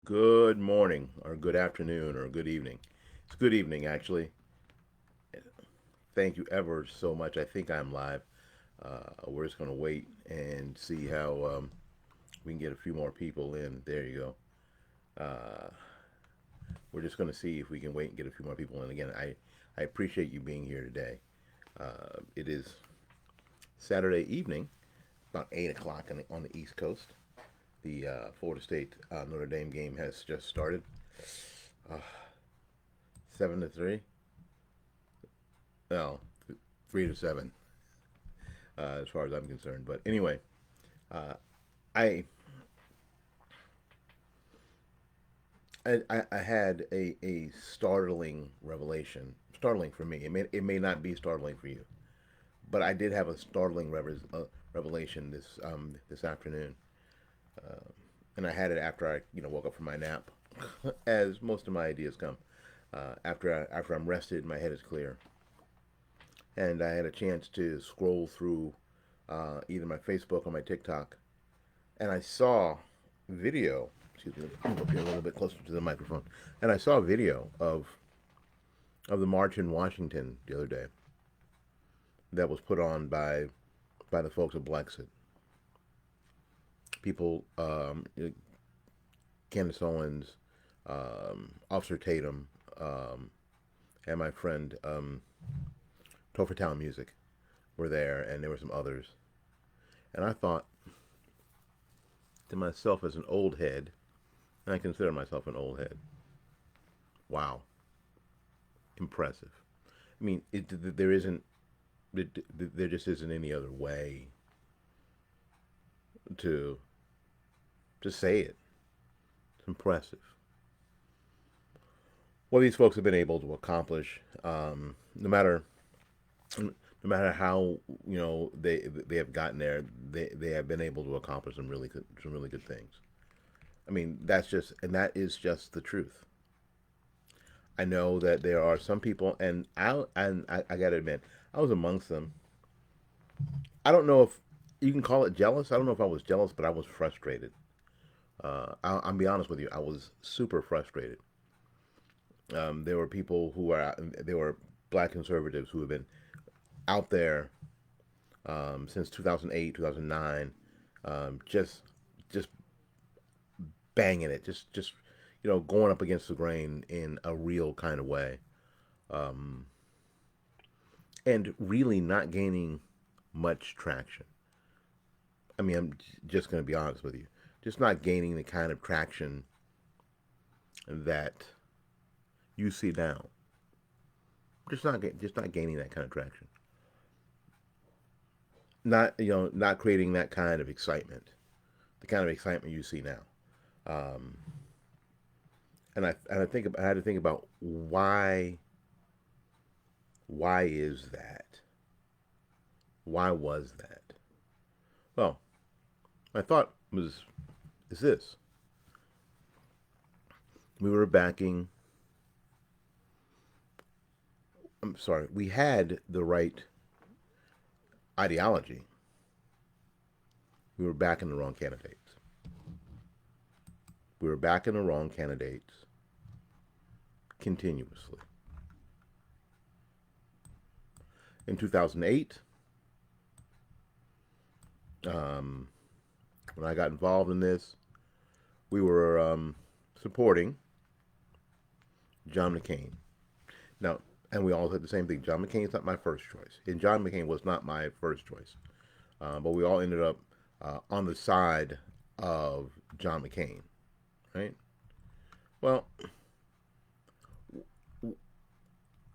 Good morning, or good afternoon, or good evening. It's good evening, actually. Thank you ever so much. I think I'm live. We're just going to wait and see how we can get a few more people in. There you go. We're just going to see if we can wait and get a few more people in. Again, I appreciate you being here today. It is Saturday evening, about 8 o'clock on the East Coast. The Florida State Notre Dame game has just started. 7-3. No, 3-7, as far as I'm concerned. But anyway, uh, I, I had a startling revelation. Startling for me. It may not be startling for you, but I did have a startling revelation this afternoon, and I had it after I woke up from my nap, as most of my ideas come. After I'm rested, my head is clear, and I had a chance to scroll through either my Facebook or my TikTok, and I saw video. Excuse me, let me go up here a little bit closer to the microphone. And I saw a video of the march in Washington the other day that was put on by the folks at Blexit. People, Candace Owens, Officer Tatum, and my friend Topher Town Music were there, and there were some others. And I thought to myself, as an old head, and I consider myself an old head, wow, impressive. I mean, there just isn't any other way to say it. It's impressive. What these folks have been able to accomplish, no matter how they have gotten there, they have been able to accomplish some really good things. I mean, that is just the truth. I know that there are some people, and I gotta admit, I was amongst them. I don't know if you can call it jealous. I don't know if I was jealous, but I was frustrated. I'll be honest with you. I was super frustrated. There were people there were black conservatives who have been out there since 2008, 2009, just banging it, just going up against the grain in a real kind of way, and really not gaining much traction. I mean, I'm just going to be honest with you, just not gaining the kind of traction that you see now. Just not gaining that kind of traction. Not creating that kind of excitement, the kind of excitement you see now. Um, I had to think about why is that? Why was that? Well, my thought is this: we were backing. I'm sorry, we had the right ideology. We were backing the wrong candidates. We were backing the wrong candidates continuously. In 2008, um, when I got involved in this, we were supporting John McCain. Now, and we all said the same thing. John McCain is not my first choice, and John McCain was not my first choice. But we all ended up on the side of John McCain, right? Well,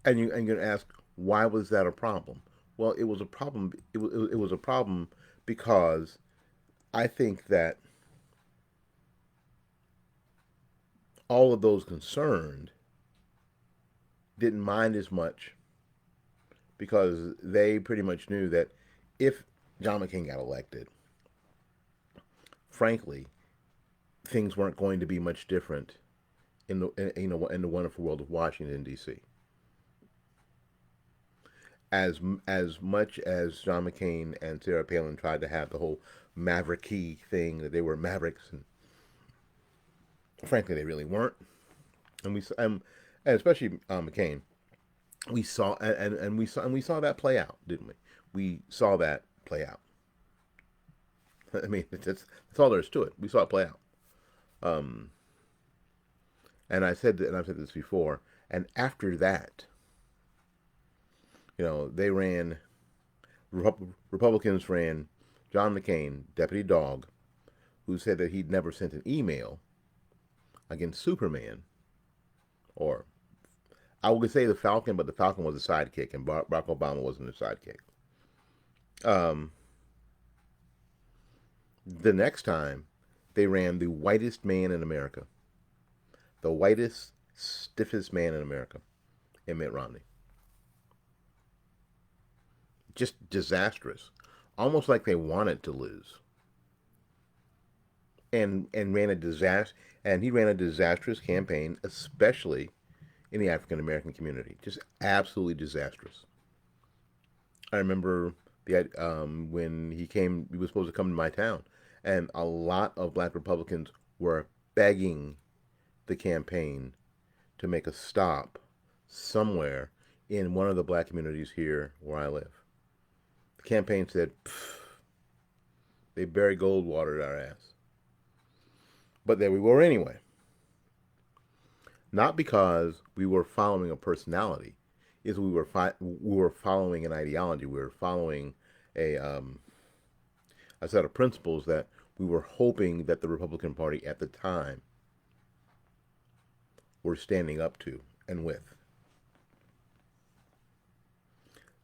and you're gonna ask, why was that a problem? Well, it was a problem. It was a problem because I think that all of those concerned didn't mind as much because they pretty much knew that if John McCain got elected, frankly, things weren't going to be much different in the wonderful world of Washington D.C. As much as John McCain and Sarah Palin tried to have the whole mavericky thing, that they were mavericks, and Frankly, they really weren't. And and especially McCain, we saw and we saw that play out, didn't we? We saw that play out. I mean, that's all there is to it. We saw it play out. Um, and I've said this before. And after that, they ran. Republicans ran John McCain, Deputy Dog, who said that he'd never sent an email against Superman, or I would say the Falcon, but the Falcon was a sidekick, and Barack Obama wasn't a sidekick. Um, the next time, they ran the whitest man in America, the whitest, stiffest man in America, in Mitt Romney. Just disastrous, almost like they wanted to lose, and ran a disaster. And he ran a disastrous campaign, especially in the African American community. Just absolutely disastrous. I remember when he was supposed to come to my town, and a lot of black Republicans were begging the campaign to make a stop somewhere in one of the black communities here where I live. The campaign said, they buried Goldwater at our ass. But there we were anyway. Not because we were following a personality, is we were following an ideology. We were following a a set of principles that we were hoping that the Republican Party at the time were standing up to and with.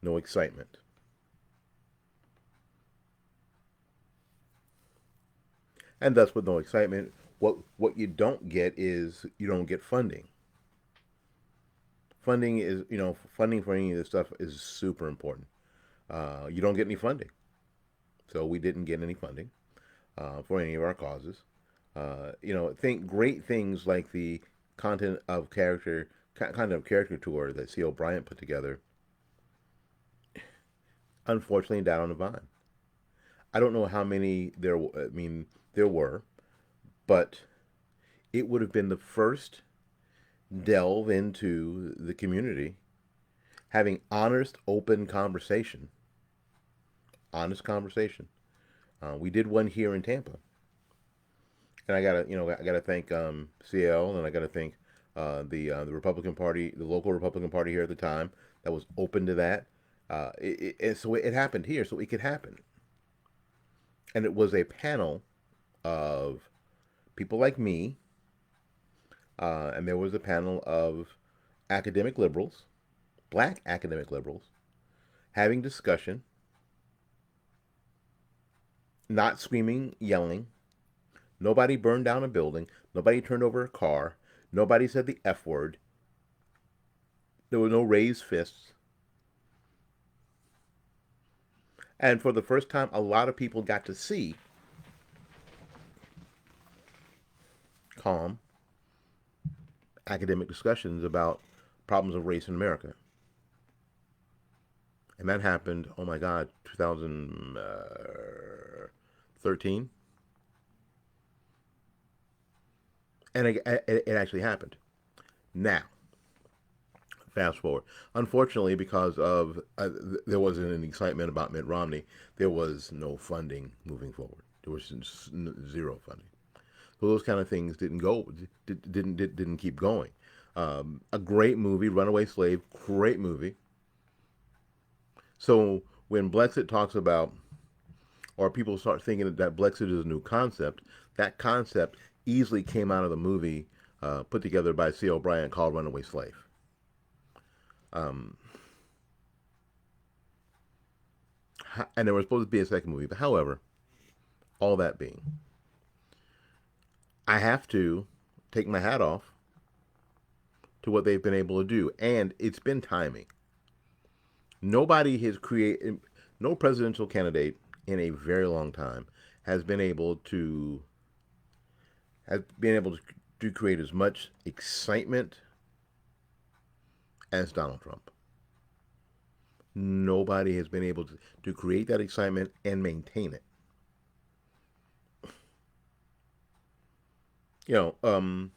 No excitement. And thus, with no excitement, what you don't get is you don't get funding. Funding for any of this stuff is super important. You don't get any funding, so we didn't get any funding for any of our causes. Think great things like the content of character kind of character tour that C. O'Brien put together. Unfortunately, died on the vine. I don't know how many there. I mean, there were, but it would have been the first delve into the community, having open conversation. Honest conversation. We did one here in Tampa, and I gotta thank CL, and I gotta thank the Republican Party, the local Republican Party here at the time, that was open to that. So it happened here, so it could happen, and it was a panel of people like me, and there was a panel of academic liberals, black academic liberals, having discussion, not screaming, yelling. Nobody burned down a building. Nobody turned over a car. Nobody said the F word. There were no raised fists. And for the first time, a lot of people got to see calm academic discussions about problems of race in America. And that happened, oh my God, 2013. And it actually happened. Now, fast forward. Unfortunately, because of there wasn't any excitement about Mitt Romney, there was no funding moving forward. There was zero funding. So those kind of things didn't keep going. A great movie, Runaway Slave, great movie. So when Blexit talks about, or people start thinking that Blexit is a new concept, that concept easily came out of the movie put together by C. O'Brien called Runaway Slave. Um, and there was supposed to be a second movie, but however, all that being, I have to take my hat off to what they've been able to do, and it's been timing. Nobody has created, no presidential candidate in a very long time has been able to create as much excitement as Donald Trump. Nobody has been able to create that excitement and maintain it. You know,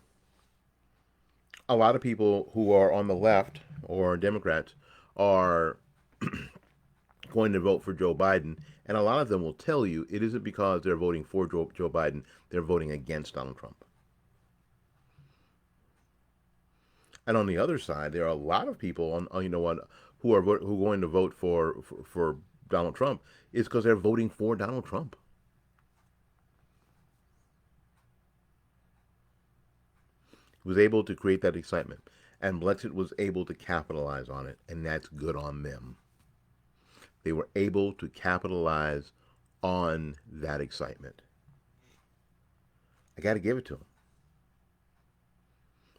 a lot of people who are on the left or Democrats are going to vote for Joe Biden, and a lot of them will tell you it isn't because they're voting for Joe Biden; they're voting against Donald Trump. And on the other side, there are a lot of people on you know what who are going to vote for Donald Trump is because they're voting for Donald Trump. He was able to create that excitement, and Blexit was able to capitalize on it, and that's good on them. They were able to capitalize on that excitement. I got to give it to them.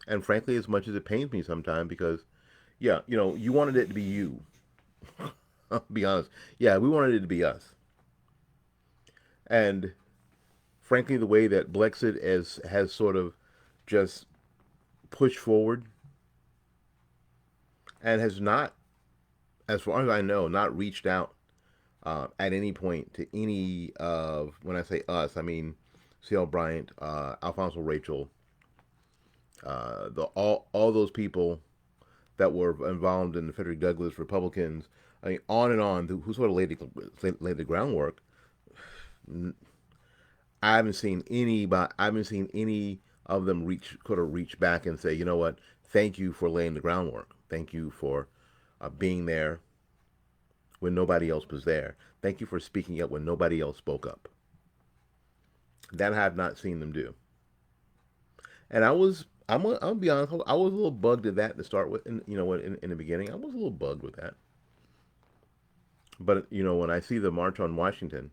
And frankly, as much as it pains me sometimes, because yeah, you know, you wanted it to be you. I'll be honest. Yeah, we wanted it to be us. And frankly, the way that Blexit has sort of just pushed forward and has not, as far as I know, not reached out at any point to any of, when I say us, I mean C.L. Bryant, Alfonso Rachel, all those people that were involved in the Frederick Douglass Republicans. I mean, on and on, who sort of laid the groundwork. I haven't seen any of them reach back and say, you know what, thank you for laying the groundwork. Thank you for being there when nobody else was there. Thank you for speaking up when nobody else spoke up. That I have not seen them do. And I'll be honest, I was a little bugged at that to start with. You know, in the beginning, I was a little bugged with that. But you know, when I see the March on Washington,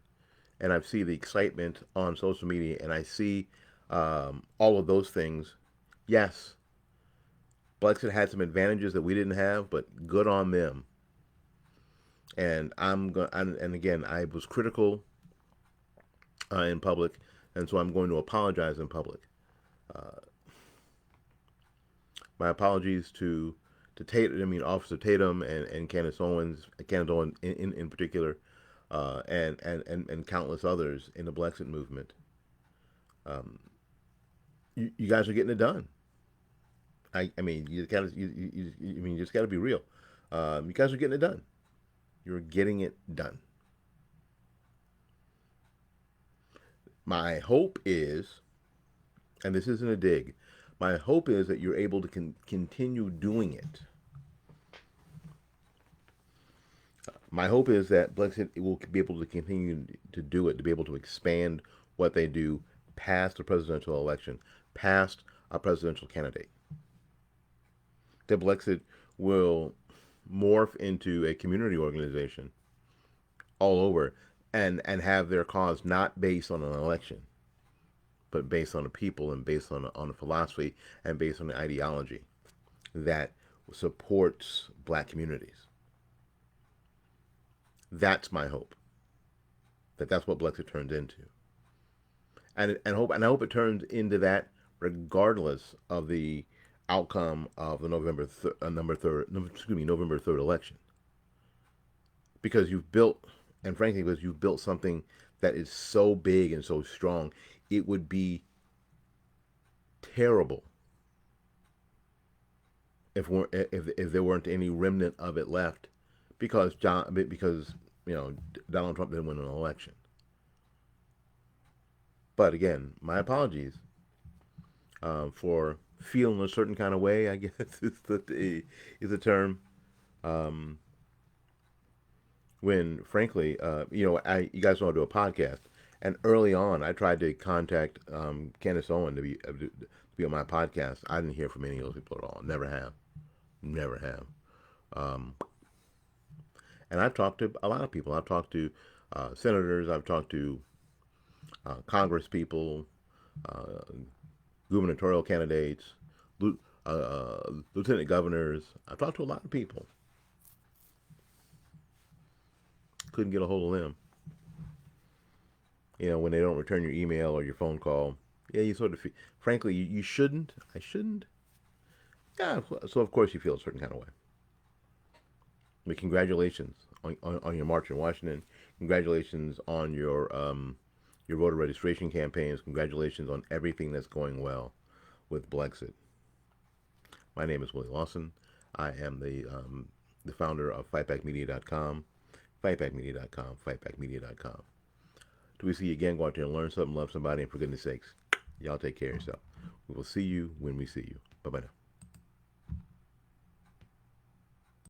and I see the excitement on social media, and I see all of those things, yes, Blexit had some advantages that we didn't have, but good on them. And and again, I was critical in public, and so I'm going to apologize in public. Uh, my apologies to Tatum, I mean Officer Tatum and Candace Owens in particular, and countless others in the Blexit movement. Um, you guys are getting it done. I mean, I mean, you just got to be real. You guys are getting it done. You're getting it done. My hope is, and this isn't a dig, my hope is that you're able to continue doing it. My hope is that Blexit will be able to continue to do it, to be able to expand what they do past the presidential election, past a presidential candidate. That Blexit will morph into a community organization all over and have their cause not based on an election, but based on the people and based on a philosophy and based on the ideology that supports black communities. That's my hope. That's what Blexit turns into, and I hope it turns into that regardless of the outcome of the November 3rd election, because you've built, and frankly, because you've built something that is so big and so strong, it would be terrible if there weren't any remnant of it left, because you know Donald Trump didn't win an election. But again, my apologies for feeling a certain kind of way. I guess is the term. Um, when frankly, you know, you guys want to do a podcast, and early on, I tried to contact Candace Owens to be on my podcast. I didn't hear from any of those people at all. Never have, never have. Um, and I've talked to a lot of people. I've talked to senators. I've talked to Congress people, uh, gubernatorial candidates, lieutenant governors. I've talked to a lot of people. Couldn't get a hold of them. You know, when they don't return your email or your phone call, yeah, you sort of feel, frankly, you shouldn't. I shouldn't. Yeah, so of course you feel a certain kind of way. But congratulations on your march in Washington. Congratulations on your voter registration campaigns. Congratulations on everything that's going well with Blexit. My name is Willie Lawson. I am the founder of fightbackmedia.com, fightbackmedia.com, fightbackmedia.com. Till we see you again, go out there and learn something, love somebody, and for goodness sakes, y'all take care of yourself. We will see you when we see you. Bye-bye now.